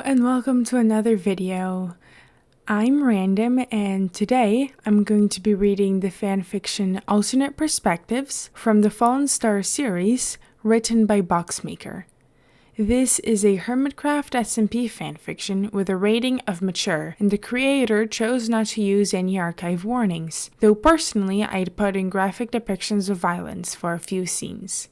and welcome to another video. I'm Random and today I'm going to be reading the fanfiction Alternate Perspectives from the Fallen Star series written by Boxmaker. This is a Hermitcraft SMP fanfiction with a rating of mature, and the creator chose not to use any archive warnings, though personally I'd put in graphic depictions of violence for a few scenes.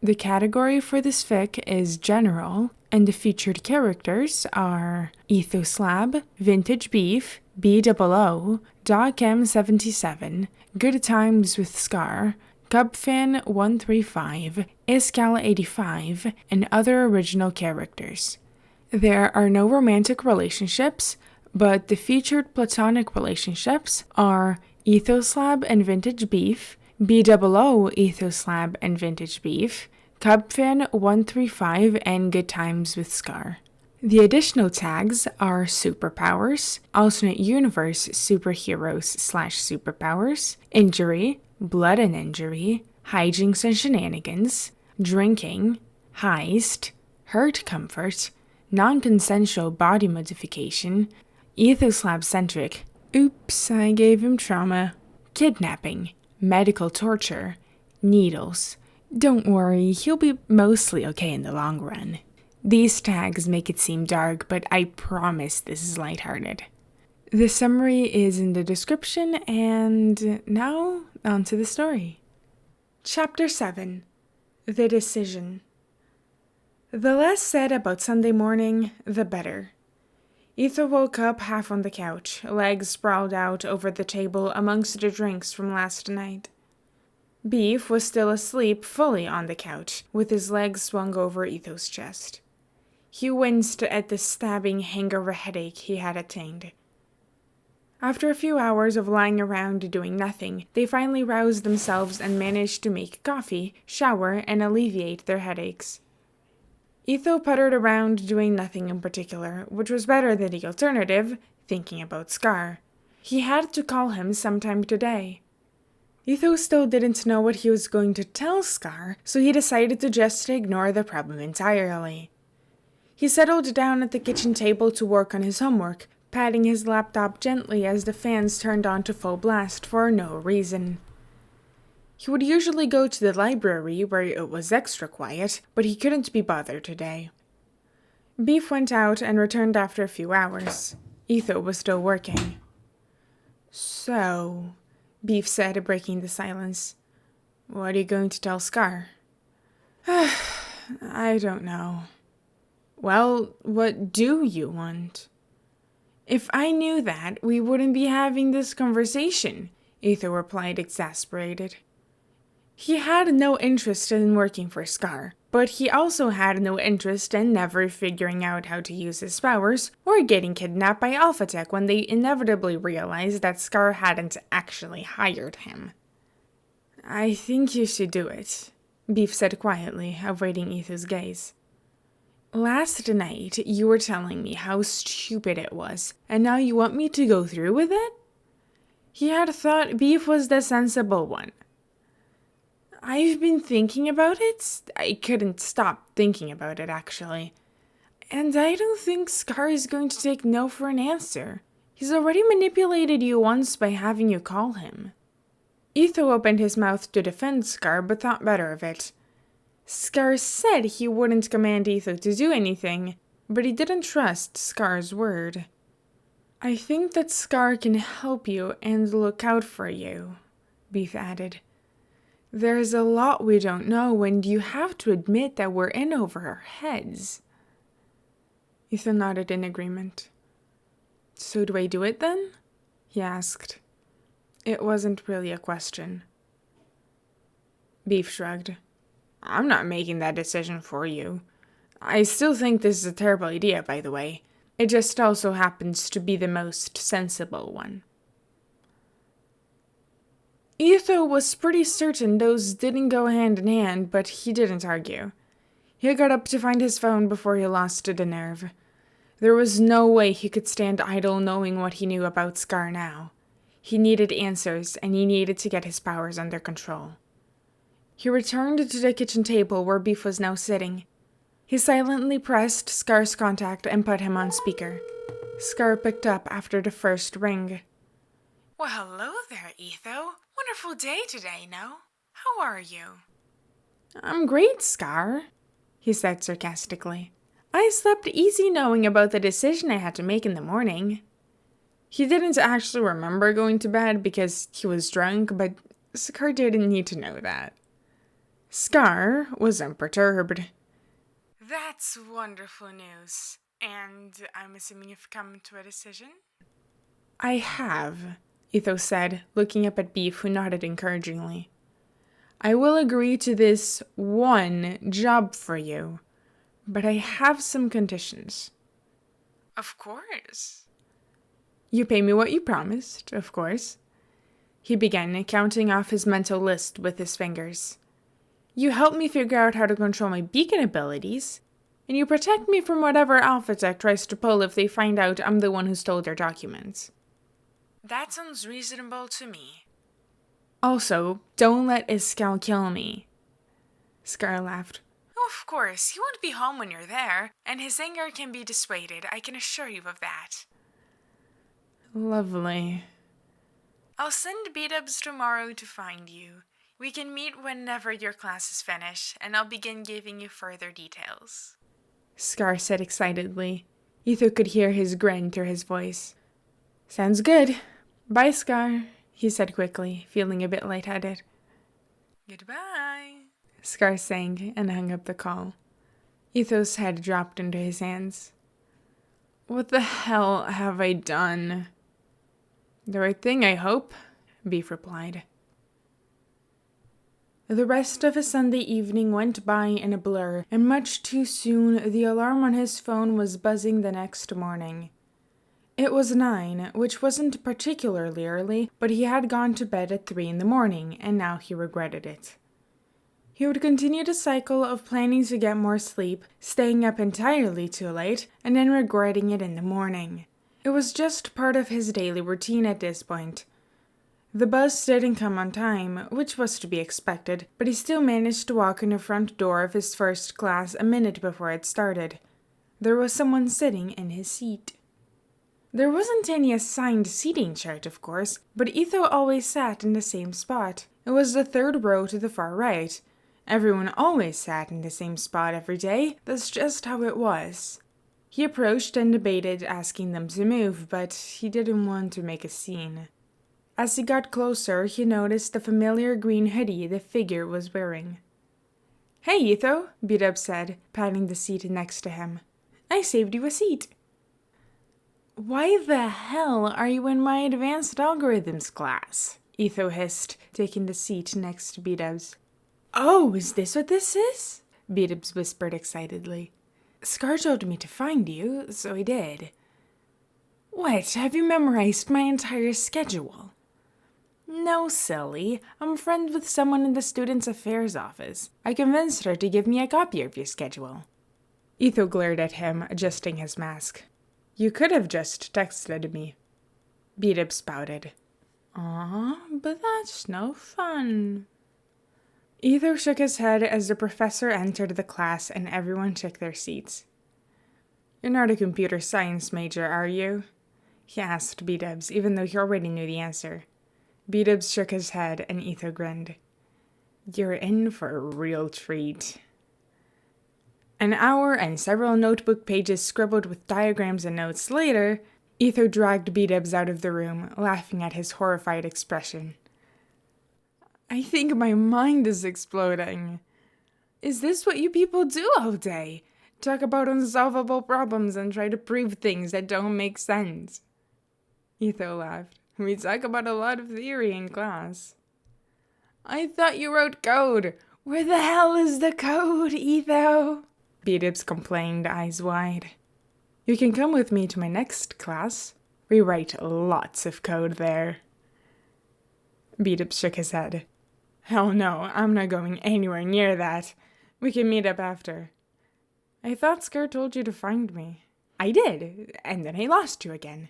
The category for this fic is General, and the featured characters are Etho-slab, Vintage Beef, BOO, DocM77, Good Times with Scar, Cubfan135, Iscal85, and other original characters. There are no romantic relationships, but the featured platonic relationships are Etho-slab and Vintage Beef, BOO, Etho-slab and Vintage Beef, Cubfan135, and Good Times with Scar. The additional tags are superpowers, alternate universe superheroes/superpowers, injury, blood and injury, hijinks and shenanigans, drinking, heist, hurt comfort, non-consensual body modification, Etho-centric, oops, I gave him trauma, kidnapping, medical torture, needles. Don't worry, he'll be mostly okay in the long run. These tags make it seem dark, but I promise this is lighthearted. The summary is in the description, and now on to the story. Chapter 7. The Decision. The less said about Sunday morning, the better. Etho woke up half on the couch, legs sprawled out over the table amongst the drinks from last night. Beef was still asleep fully on the couch, with his legs swung over Etho's chest. He winced at the stabbing hangover headache he had attained. After a few hours of lying around doing nothing, they finally roused themselves and managed to make coffee, shower, and alleviate their headaches. Etho puttered around doing nothing in particular, which was better than the alternative, thinking about Scar. He had to call him sometime today. Etho still didn't know what he was going to tell Scar, so he decided to just ignore the problem entirely. He settled down at the kitchen table to work on his homework, patting his laptop gently as the fans turned on to full blast for no reason. He would usually go to the library where it was extra quiet, but he couldn't be bothered today. Beef went out and returned after a few hours. Etho was still working. So, Beef said, breaking the silence. What are you going to tell Scar? I don't know. Well, what do you want? If I knew that, we wouldn't be having this conversation, Etho replied, exasperated. He had no interest in working for Scar, but he also had no interest in never figuring out how to use his powers or getting kidnapped by AlphaTech when they inevitably realized that Scar hadn't actually hired him. I think you should do it, Beef said quietly, avoiding Etho's gaze. Last night, you were telling me how stupid it was, and now you want me to go through with it? He had thought Beef was the sensible one. I've been thinking about it. I couldn't stop thinking about it, actually. And I don't think Scar is going to take no for an answer. He's already manipulated you once by having you call him. Etho opened his mouth to defend Scar, but thought better of it. Scar said he wouldn't command Etho to do anything, but he didn't trust Scar's word. I think that Scar can help you and look out for you, Beef added. There's a lot we don't know, and you have to admit that we're in over our heads. Etho nodded in agreement. So do I do it then? He asked. It wasn't really a question. Beef shrugged. I'm not making that decision for you. I still think this is a terrible idea, by the way. It just also happens to be the most sensible one. Etho was pretty certain those didn't go hand in hand, but he didn't argue. He got up to find his phone before he lost the nerve. There was no way he could stand idle knowing what he knew about Scar now. He needed answers, and he needed to get his powers under control. He returned to the kitchen table where Beef was now sitting. He silently pressed Scar's contact and put him on speaker. Scar picked up after the first ring. Well, hello there, Etho. Wonderful day today, no? How are you? I'm great, Scar, he said sarcastically. I slept easy knowing about the decision I had to make in the morning. He didn't actually remember going to bed because he was drunk, but Scar didn't need to know that. Scar was unperturbed. That's wonderful news. And I'm assuming you've come to a decision? I have, Etho said, looking up at Beef, who nodded encouragingly. I will agree to this one job for you, but I have some conditions. Of course. You pay me what you promised, of course. He began counting off his mental list with his fingers. You help me figure out how to control my beacon abilities, and you protect me from whatever Alpha Tech tries to pull if they find out I'm the one who stole their documents. That sounds reasonable to me. Also, don't let Iscal kill me. Scar laughed. Of course, he won't be home when you're there, and his anger can be dissuaded, I can assure you of that. Lovely. I'll send B-dubs tomorrow to find you. We can meet whenever your classes finish, and I'll begin giving you further details. Scar said excitedly. Etho could hear his grin through his voice. Sounds good. Bye, Scar, he said quickly, feeling a bit lightheaded. Goodbye, Scar sang and hung up the call. Etho's head dropped into his hands. What the hell have I done? The right thing, I hope, Beef replied. The rest of a Sunday evening went by in a blur, and much too soon the alarm on his phone was buzzing the next morning. It was 9, which wasn't particularly early, but he had gone to bed at 3 in the morning, and now he regretted it. He would continue the cycle of planning to get more sleep, staying up entirely too late, and then regretting it in the morning. It was just part of his daily routine at this point. The bus didn't come on time, which was to be expected, but he still managed to walk in the front door of his first class a minute before it started. There was someone sitting in his seat. There wasn't any assigned seating chart, of course, but Etho always sat in the same spot. It was the third row to the far right. Everyone always sat in the same spot every day. That's just how it was. He approached and debated asking them to move, but he didn't want to make a scene. As he got closer, he noticed the familiar green hoodie the figure was wearing. Hey, Etho, B-Dub said, patting the seat next to him. I saved you a seat. Why the hell are you in my advanced algorithms class? Etho hissed, taking the seat next to B-Dub's. Oh, is this what this is? B-Dubs whispered excitedly. Scar told me to find you, so I did. What, have you memorized my entire schedule? No, silly. I'm friends with someone in the Students' Affairs office. I convinced her to give me a copy of your schedule. Etho glared at him, adjusting his mask. You could have just texted me. B-Dub spouted. Aw, but that's no fun. Etho shook his head as the professor entered the class and everyone took their seats. You're not a computer science major, are you? He asked B-Dubs, even though he already knew the answer. B-Dubs shook his head and Etho grinned. You're in for a real treat. An hour and several notebook pages scribbled with diagrams and notes later, Etho dragged B-Dubs out of the room, laughing at his horrified expression. I think my mind is exploding. Is this what you people do all day? Talk about unsolvable problems and try to prove things that don't make sense. Etho laughed. We talk about a lot of theory in class. I thought you wrote code. Where the hell is the code, Etho? B-Dubs complained, eyes wide. You can come with me to my next class. We write lots of code there. B-Dubs shook his head. Hell no, I'm not going anywhere near that. We can meet up after. I thought Scar told you to find me. I did, and then I lost you again.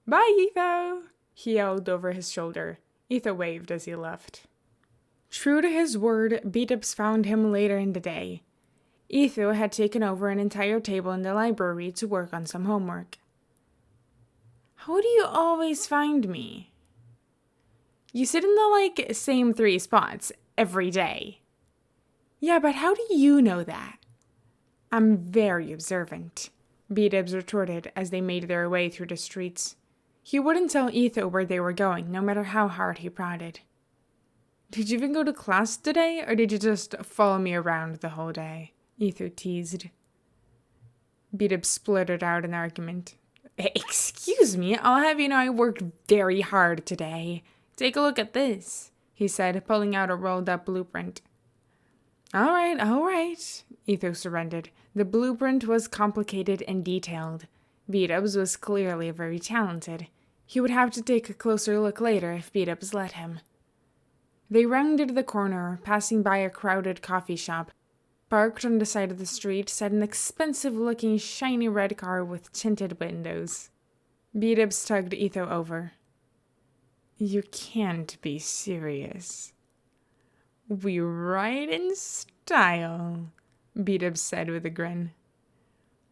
Bye, Etho, he yelled over his shoulder. Etho waved as he left. True to his word, B-Dubs found him later in the day. Etho had taken over an entire table in the library to work on some homework. How do you always find me? You sit in the, same 3 spots every day. Yeah, but how do you know that? I'm very observant, B-Dubs retorted as they made their way through the streets. He wouldn't tell Etho where they were going, no matter how hard he prodded. Did you even go to class today, or did you just follow me around the whole day? Etho teased. B-Dubs spluttered out an argument. Excuse me, I'll have you know I worked very hard today. Take a look at this, he said, pulling out a rolled-up blueprint. All right, Etho surrendered. The blueprint was complicated and detailed. B-Dubs was clearly very talented. He would have to take a closer look later if B-Dubs let him. They rounded the corner, passing by a crowded coffee shop. Parked on the side of the street sat an expensive-looking shiny red car with tinted windows. B-Dubs tugged Etho over. You can't be serious. We ride in style, B-Dubs said with a grin.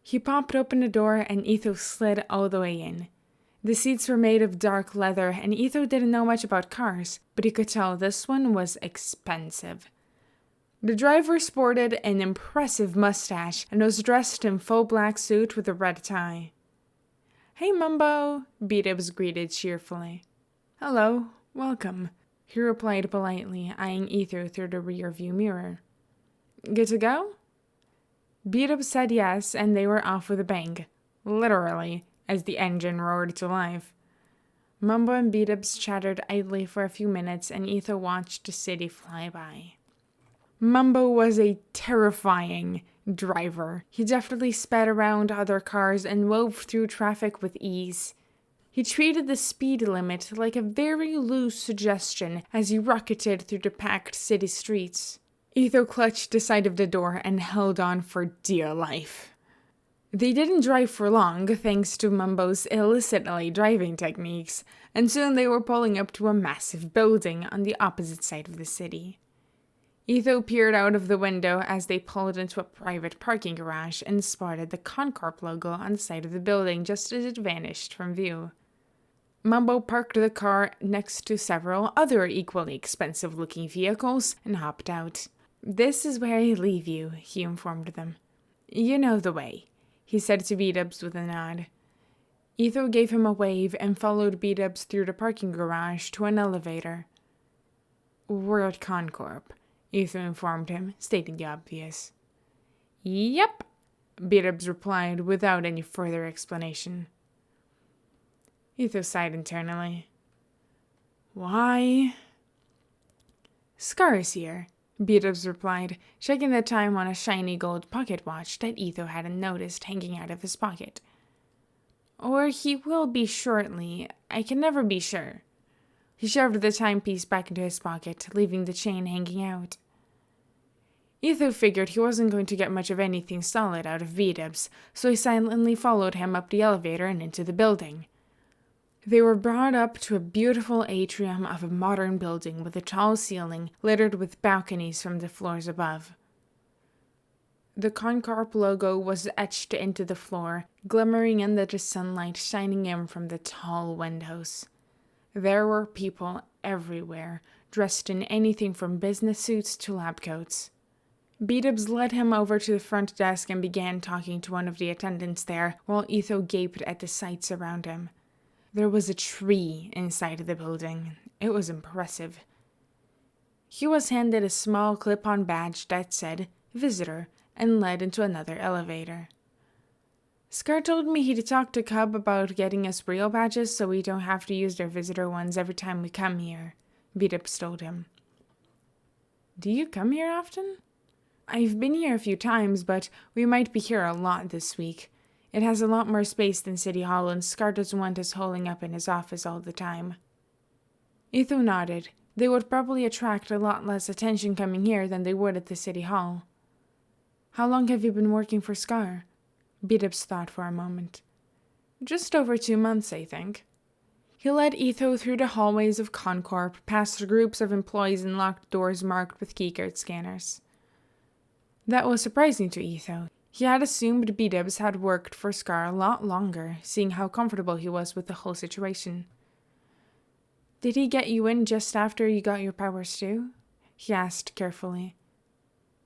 He popped open the door and Etho slid all the way in. The seats were made of dark leather and Etho didn't know much about cars, but he could tell this one was expensive. The driver sported an impressive mustache and was dressed in full black suit with a red tie. Hey, Mumbo, B-Dubs greeted cheerfully. Hello, welcome, he replied politely, eyeing Etho through the rear-view mirror. Good to go? B-Dubs said yes, and they were off with a bang, literally, as the engine roared to life. Mumbo and B-Dubs chattered idly for a few minutes, and Etho watched the city fly by. Mumbo was a terrifying driver. He deftly sped around other cars and wove through traffic with ease. He treated the speed limit like a very loose suggestion as he rocketed through the packed city streets. Etho clutched the side of the door and held on for dear life. They didn't drive for long, thanks to Mumbo's illicitly driving techniques, and soon they were pulling up to a massive building on the opposite side of the city. Etho peered out of the window as they pulled into a private parking garage and spotted the Concorp logo on the side of the building just as it vanished from view. Mumbo parked the car next to several other equally expensive-looking vehicles and hopped out. This is where I leave you, he informed them. You know the way, he said to B-Dubs with a nod. Etho gave him a wave and followed B-Dubs through the parking garage to an elevator. We're at Concorp, Etho informed him, stating the obvious. Yep, B-Dubs replied without any further explanation. Etho sighed internally. Why? Scar is here, B-Dubs replied, checking the time on a shiny gold pocket watch that Etho hadn't noticed hanging out of his pocket. Or he will be shortly. I can never be sure. He shoved the timepiece back into his pocket, leaving the chain hanging out. Etho figured he wasn't going to get much of anything solid out of B-Dubs, so he silently followed him up the elevator and into the building. They were brought up to a beautiful atrium of a modern building with a tall ceiling littered with balconies from the floors above. The Concorp logo was etched into the floor, glimmering under the sunlight shining in from the tall windows. There were people everywhere, dressed in anything from business suits to lab coats. B-Dubs led him over to the front desk and began talking to one of the attendants there, while Etho gaped at the sights around him. There was a tree inside the building. It was impressive. He was handed a small clip-on badge that said, Visitor, and led into another elevator. Scar told me he'd talk to Cub about getting us real badges so we don't have to use their visitor ones every time we come here, B-Dubs told him. Do you come here often? I've been here a few times, but we might be here a lot this week. It has a lot more space than City Hall, and Scar doesn't want us holding up in his office all the time. Etho nodded. They would probably attract a lot less attention coming here than they would at the City Hall. How long have you been working for Scar? B-Dubs thought for a moment. Just over 2 months, I think. He led Etho through the hallways of Concorp, past groups of employees and locked doors marked with keycard scanners. That was surprising to Etho. He had assumed B-Dubs had worked for Scar a lot longer, seeing how comfortable he was with the whole situation. "Did he get you in just after you got your powers too?" he asked carefully.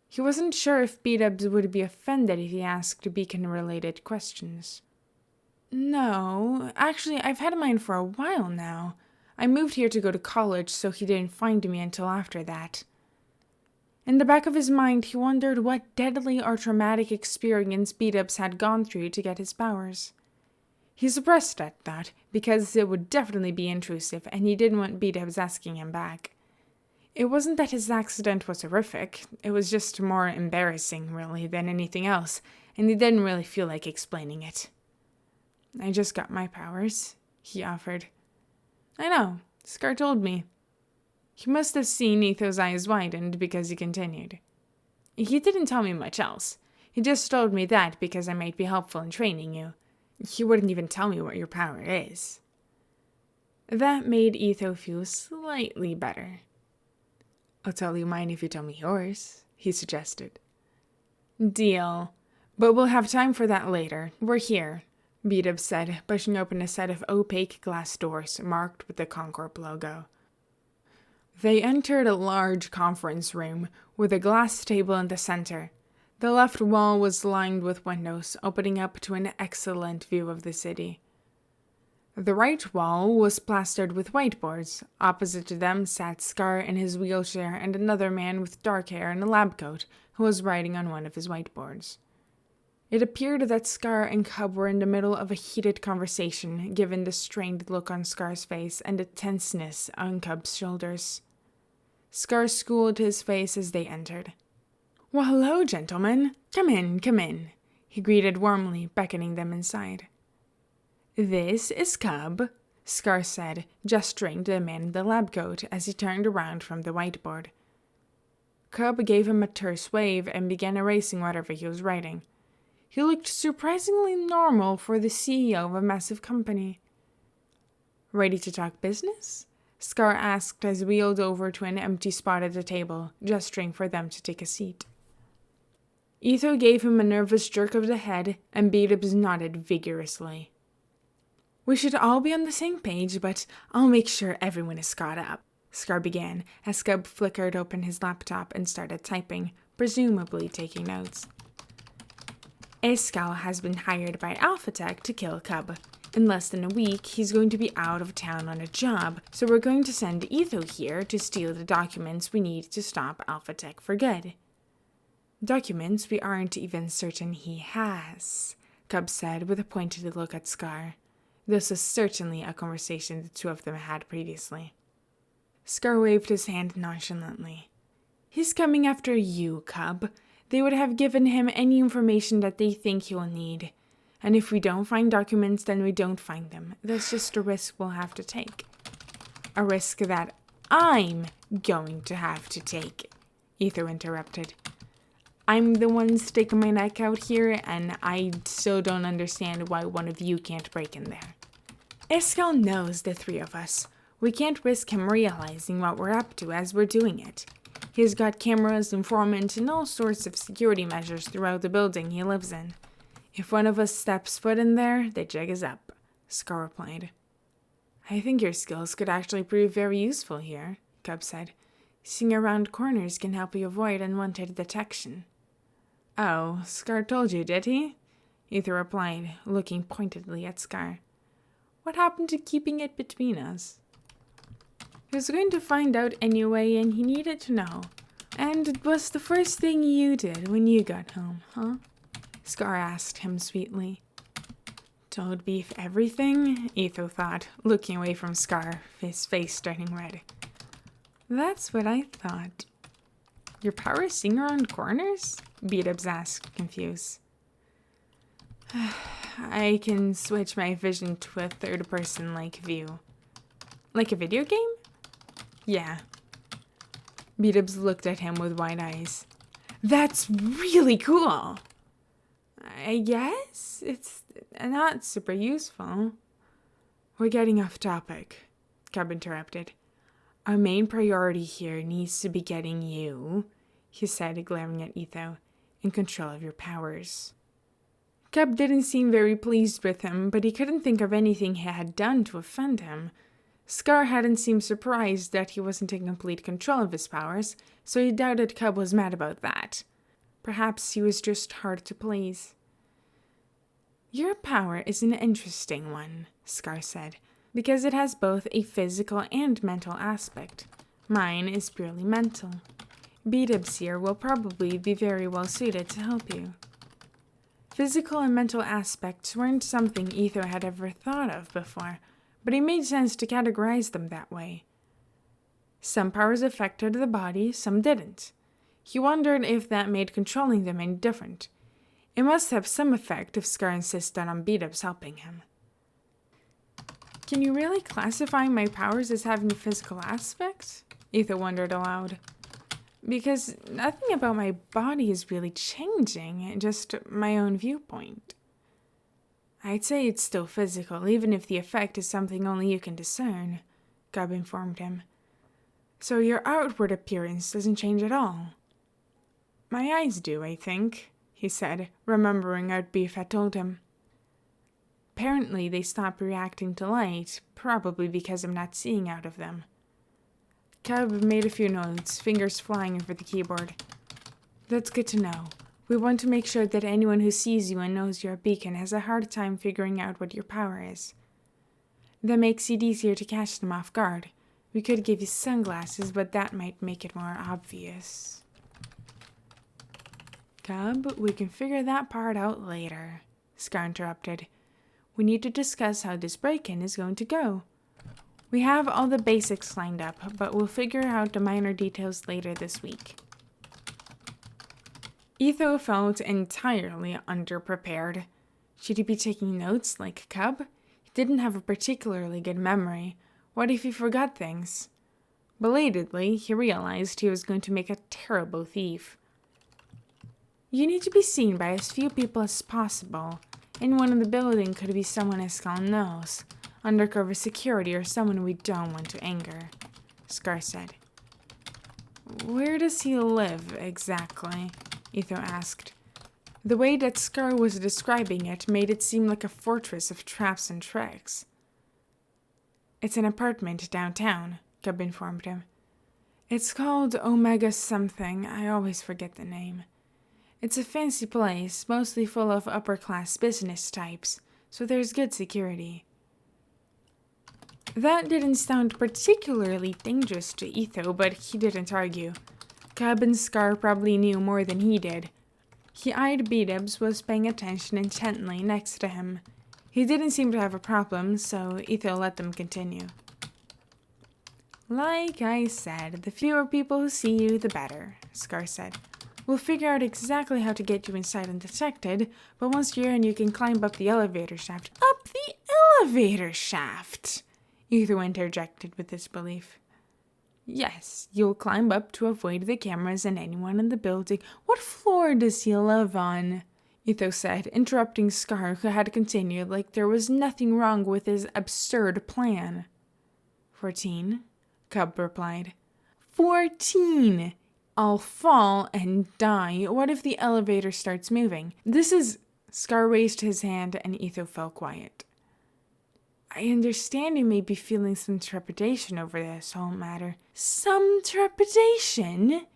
He wasn't sure if B-Dubs would be offended if he asked Beacon-related questions. "No, actually, I've had mine for a while now. I moved here to go to college, so he didn't find me until after that." In the back of his mind, he wondered what deadly or traumatic experience B-Dubs had gone through to get his powers. He suppressed that thought, because it would definitely be intrusive, and he didn't want B-Dubs asking him back. It wasn't that his accident was horrific, it was just more embarrassing, really, than anything else, and he didn't really feel like explaining it. "I just got my powers," he offered. "I know, Scar told me." He must have seen Etho's eyes widened because he continued. "He didn't tell me much else. He just told me that because I might be helpful in training you. He wouldn't even tell me what your power is." That made Etho feel slightly better. "I'll tell you mine if you tell me yours," he suggested. "Deal. But we'll have time for that later. We're here," B-Dubs said, pushing open a set of opaque glass doors marked with the Concorp logo. They entered a large conference room with a glass table in the center. The left wall was lined with windows, opening up to an excellent view of the city. The right wall was plastered with whiteboards. Opposite to them sat Scar in his wheelchair and another man with dark hair and a lab coat who was writing on one of his whiteboards. It appeared that Scar and Cub were in the middle of a heated conversation, given the strained look on Scar's face and the tenseness on Cub's shoulders. Scar schooled his face as they entered. "Well, hello, gentlemen. Come in," he greeted warmly, beckoning them inside. "This is Cub," Scar said, gesturing to the man in the lab coat as he turned around from the whiteboard. Cub gave him a terse wave and began erasing whatever he was writing. He looked surprisingly normal for the CEO of a massive company. "Ready to talk business?" Scar asked as he wheeled over to an empty spot at the table, gesturing for them to take a seat. Etho gave him a nervous jerk of the head, and B-Dubs nodded vigorously. "We should all be on the same page, but I'll make sure everyone is caught up," Scar began, as Cub flickered open his laptop and started typing, presumably taking notes. "Escal has been hired by AlphaTech to kill Cub. In less than a week, he's going to be out of town on a job, so we're going to send Etho here to steal the documents we need to stop AlphaTech for good." "Documents we aren't even certain he has," Cub said with a pointed look at Scar. This was certainly a conversation the two of them had previously. Scar waved his hand nonchalantly. "He's coming after you, Cub. They would have given him any information that they think he'll need. And if we don't find documents, then we don't find them. That's just a risk we'll have to take." "A risk that I'm going to have to take," Etho interrupted. "I'm the one sticking my neck out here, and I still don't understand why one of you can't break in there. Escal knows the three of us. We can't risk him realizing what we're up to as we're doing it. He's got cameras, informants, and all sorts of security measures throughout the building he lives in. If one of us steps foot in there, the jig is up," Scar replied. "I think your skills could actually prove very useful here," Cub said. "Seeing around corners can help you avoid unwanted detection." "Oh, Scar told you, did he?" Etho replied, looking pointedly at Scar. "What happened to keeping it between us?" "He was going to find out anyway, and he needed to know. And it was the first thing you did when you got home, huh?" Scar asked him sweetly. "Told Beef everything?" Etho thought, looking away from Scar, his face turning red. "That's what I thought." "Your powers sing around corners?" B-Dubs asked, confused. "I can switch my vision to a third-person-like view." "Like a video game?" "Yeah." B-Dubs looked at him with wide eyes. "That's really cool!" "I guess it's not super useful." "We're getting off topic," Cub interrupted. "Our main priority here needs to be getting you," he said, glaring at Etho. in control of your powers. Cub didn't seem very pleased with him, but he couldn't think of anything he had done to offend him. Scar hadn't seemed surprised that he wasn't in complete control of his powers, so he doubted Cub was mad about that. Perhaps he was just hard to please. Your power is an interesting one, Scar said, because it has both a physical and mental aspect. Mine is purely mental. B-Dubs here will probably be very well suited to help you. Physical and mental aspects weren't something Etho had ever thought of before, but it made sense to categorize them that way. Some powers affected the body, some didn't. He wondered if that made controlling them any different. It must have some effect if Scar insisted on B-Dubs helping him. Can you really classify my powers as having a physical aspect? Etho wondered aloud. Because nothing about my body is really changing, just my own viewpoint. I'd say it's still physical, even if the effect is something only you can discern, Cub informed him. So your outward appearance doesn't change at all. My eyes do, I think, he said, remembering what Beef had told him. Apparently they stopped reacting to light, probably because I'm not seeing out of them. Cub made a few notes, fingers flying over the keyboard. That's good to know. We want to make sure that anyone who sees you and knows you're a beacon has a hard time figuring out what your power is. That makes it easier to catch them off guard. We could give you sunglasses, but that might make it more obvious. Cub, we can figure that part out later, Scar interrupted. We need to discuss how this break-in is going to go. We have all the basics lined up, but we'll figure out the minor details later this week. Etho felt entirely underprepared. Should he be taking notes like Cub? He didn't have a particularly good memory. What if he forgot things? Belatedly, he realized he was going to make a terrible thief. You need to be seen by as few people as possible. Anyone in the building could be someone Escal knows. Undercover security or someone we don't want to anger, Scar said. Where does he live, exactly? Etho asked. The way that Scar was describing it made it seem like a fortress of traps and tricks. It's an apartment downtown, Cub informed him. It's called Omega something, I always forget the name. It's a fancy place, mostly full of upper-class business types, so there's good security. That didn't sound particularly dangerous to Etho, but he didn't argue. Cub and Scar probably knew more than he did. He eyed B-Dubs, was paying attention intently next to him. He didn't seem to have a problem, so Etho let them continue. Like I said, the fewer people who see you, the better, Scar said. We'll figure out exactly how to get you inside undetected, but once you're in, you can climb up the elevator shaft. Up the elevator shaft! Etho interjected with disbelief. Yes, you'll climb up to avoid the cameras and anyone in the building. What floor does he live on? Etho said, interrupting Scar, who had continued like there was nothing wrong with his absurd plan. 14, Cub replied. 14! I'll fall and die. What if the elevator starts moving? This is... Scar raised his hand and Etho fell quiet. I understand you may be feeling some trepidation over this whole matter. Some trepidation?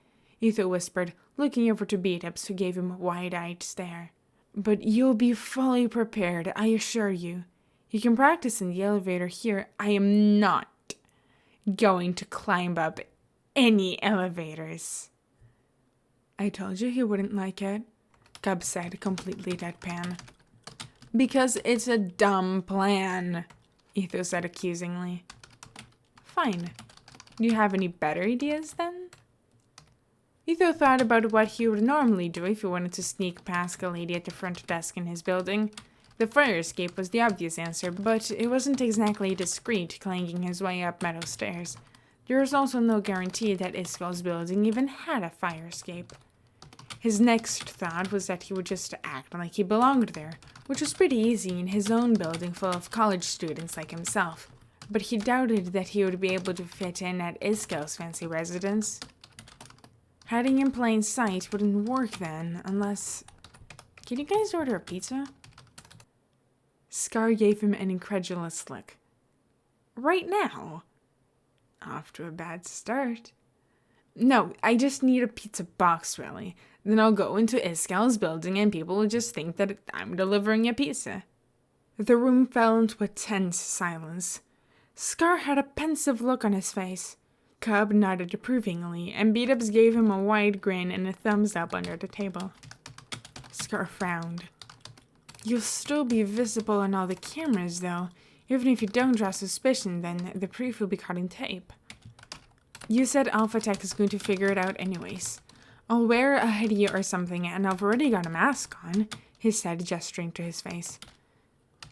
Etho whispered, looking over to B-Dubs, who gave him a wide-eyed stare. But you'll be fully prepared, I assure you. You can practice in the elevator here. I am not going to climb up any elevators. I told you he wouldn't like it, Cub said, completely deadpan. Because it's a dumb plan, Etho said accusingly. Fine. Do you have any better ideas, then? Etho thought about what he would normally do if he wanted to sneak past a lady at the front desk in his building. The fire escape was the obvious answer, but it wasn't exactly discreet, clanging his way up metal stairs. There was also no guarantee that Iskal's building even had a fire escape. His next thought was that he would just act like he belonged there, which was pretty easy in his own building full of college students like himself. But he doubted that he would be able to fit in at Iskal's fancy residence. Hiding in plain sight wouldn't work then, unless... Can you guys order a pizza? Scar gave him an incredulous look. Right now? Off to a bad start. No, I just need a pizza box, really. Then I'll go into Iskal's building and people will just think that I'm delivering a pizza. The room fell into a tense silence. Scar had a pensive look on his face. Cub nodded approvingly, and B-Dubs gave him a wide grin and a thumbs up under the table. Scar frowned. You'll still be visible on all the cameras, though. Even if you don't draw suspicion, then the proof will be caught in tape. You said Alpha Tech is going to figure it out anyways. I'll wear a hoodie or something, and I've already got a mask on, he said, gesturing to his face.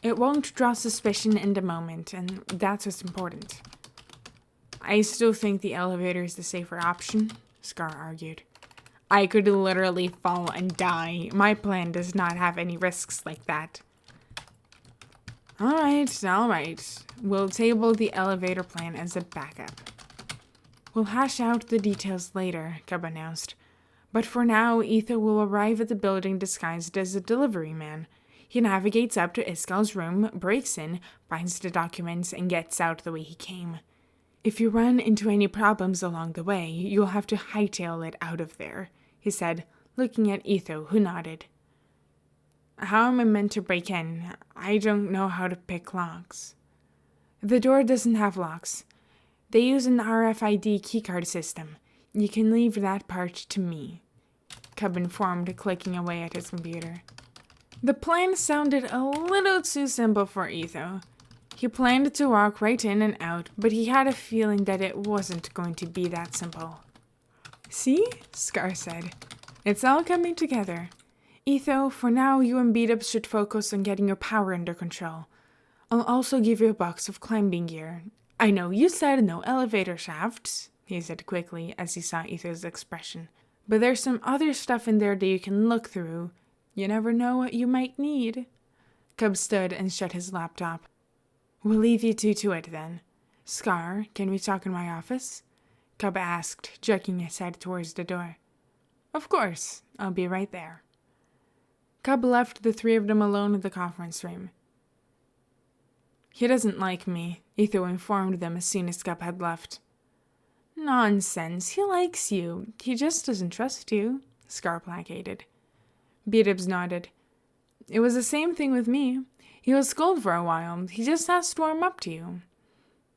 It won't draw suspicion in the moment, and that's what's important. I still think the elevator is the safer option, Scar argued. I could literally fall and die. My plan does not have any risks like that. Alright. We'll table the elevator plan as a backup. We'll hash out the details later, Cub announced. But for now, Etho will arrive at the building disguised as a delivery man. He navigates up to Iskal's room, breaks in, finds the documents, and gets out the way he came. If you run into any problems along the way, you'll have to hightail it out of there, he said, looking at Etho, who nodded. How am I meant to break in? I don't know how to pick locks. The door doesn't have locks. They use an RFID keycard system. You can leave that part to me, Cub informed, clicking away at his computer. The plan sounded a little too simple for Etho. He planned to walk right in and out, but he had a feeling that it wasn't going to be that simple. See? Scar said. It's all coming together. Etho, for now you and B-Dubs should focus on getting your power under control. I'll also give you a box of climbing gear. I know you said no elevator shafts, he said quickly as he saw Etho's expression. But there's some other stuff in there that you can look through. You never know what you might need. Cub stood and shut his laptop. We'll leave you two to it then. Scar, can we talk in my office? Cub asked, jerking his head towards the door. Of course, I'll be right there. Cub left the three of them alone in the conference room. He doesn't like me, Etho informed them as soon as Cub had left. Nonsense, he likes you. He just doesn't trust you, Scar placated. B-Dubs nodded. It was the same thing with me. He was cold for a while. He just has to warm up to you.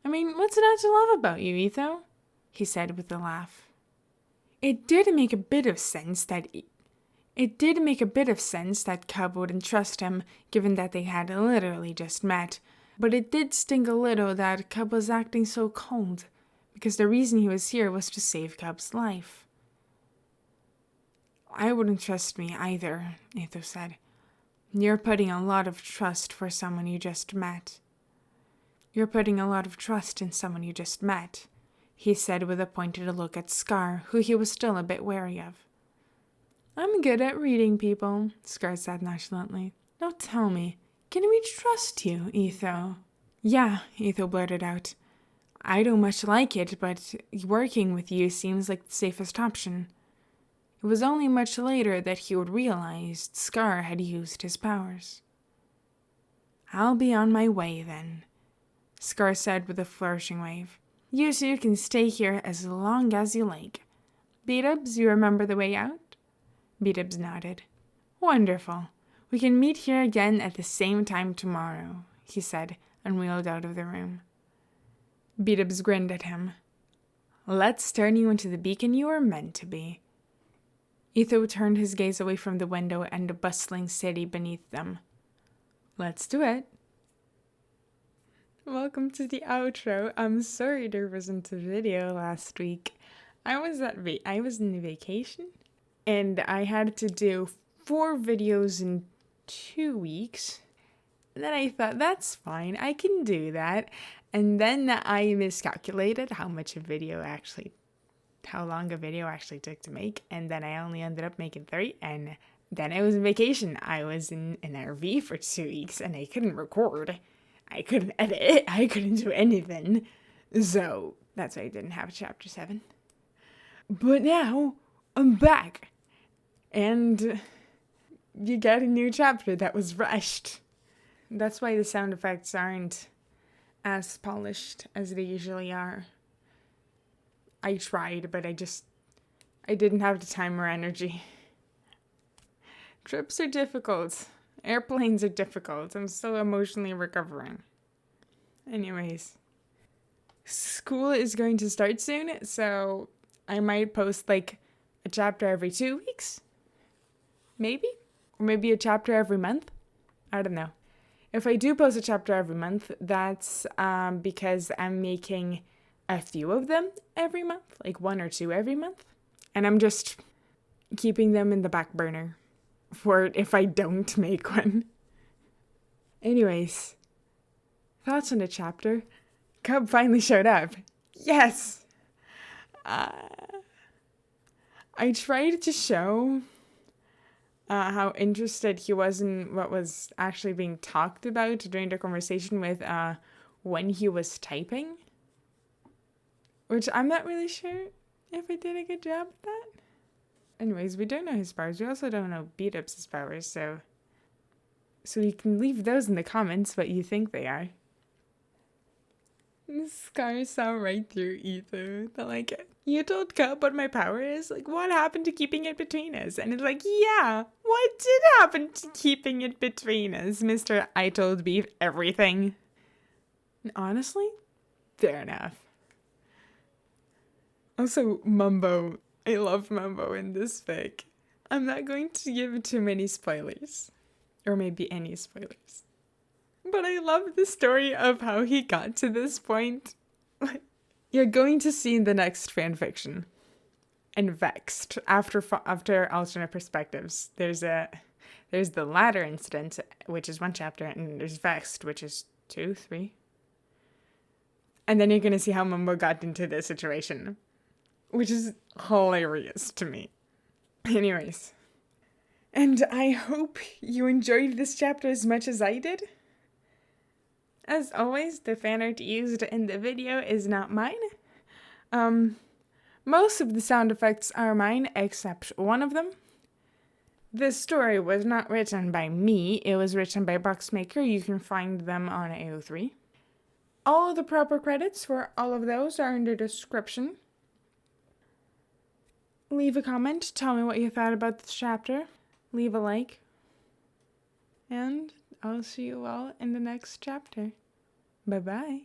I mean, what's not to love about you, Etho? He said with a laugh. It did make a bit of sense that Cub wouldn't trust him, given that they had literally just met. But it did sting a little that Cub was acting so cold, because the reason he was here was to save Cub's life. I wouldn't trust me either, Etho said. You're putting a lot of trust for someone you just met. You're putting a lot of trust in someone you just met, he said with a pointed look at Scar, who he was still a bit wary of. I'm good at reading people, Scar said nonchalantly. Now tell me, can we trust you, Etho? Yeah, Etho blurted out. I don't much like it, but working with you seems like the safest option. It was only much later that he would realize Scar had used his powers. I'll be on my way then, Scar said with a flourishing wave. You two can stay here as long as you like. B-Dubs, you remember the way out? B-Dubs nodded. Wonderful. We can meet here again at the same time tomorrow, he said, and wheeled out of the room. B-Dubs grinned at him. Let's turn you into the beacon you were meant to be. Etho turned his gaze away from the window and the bustling city beneath them. Let's do it. Welcome to the outro. I'm sorry there wasn't a video last week. I was in vacation, and I had to do 4 videos in 2 weeks. And then I thought, that's fine, I can do that. And then I miscalculated how long a video actually took to make, and then I only ended up making 3, and then I was on vacation. I was in an RV for 2 weeks, and I couldn't record. I couldn't edit. I couldn't do anything. So, that's why I didn't have Chapter 7. But now, I'm back! And you get a new chapter that was rushed. That's why the sound effects aren't as polished as they usually are. I tried, but I didn't have the time or energy. Trips are difficult. Airplanes are difficult. I'm still emotionally recovering. Anyways, school is going to start soon, so I might post like a chapter every 2 weeks. Maybe? Or maybe a chapter every month. I don't know. If I do post a chapter every month, that's because I'm making a few of them every month, like 1 or 2 every month. And I'm just keeping them in the back burner for if I don't make one. Anyways, thoughts on the chapter? Cub finally showed up. Yes! I tried to show how interested he was in what was actually being talked about during the conversation with when he was typing. Which I'm not really sure if I did a good job at that. Anyways, we don't know his powers. We also don't know Beat-Up's powers, so you can leave those in the comments what you think they are. This Scar saw right through Etho. They're like, you told Cub what my power is? Like, what happened to keeping it between us? And it's like, yeah, what did happen to keeping it between us, Mr. I told Beef everything? And honestly, fair enough. Also, Mumbo. I love Mumbo in this fic. I'm not going to give too many spoilers. Or maybe any spoilers. But I love the story of how he got to this point. You're going to see in the next fanfiction. And Vexed, after alternate perspectives. There's the ladder incident, which is 1 chapter, and there's Vexed, which is 2, 3. And then you're going to see how Mumbo got into this situation. Which is hilarious to me. Anyways. And I hope you enjoyed this chapter as much as I did. As always, the fan art used in the video is not mine. Most of the sound effects are mine, except one of them. This story was not written by me. It was written by Boxmaker. You can find them on AO3. All of the proper credits for all of those are in the description. Leave a comment, tell me what you thought about this chapter, leave a like, and I'll see you all in the next chapter. Bye-bye.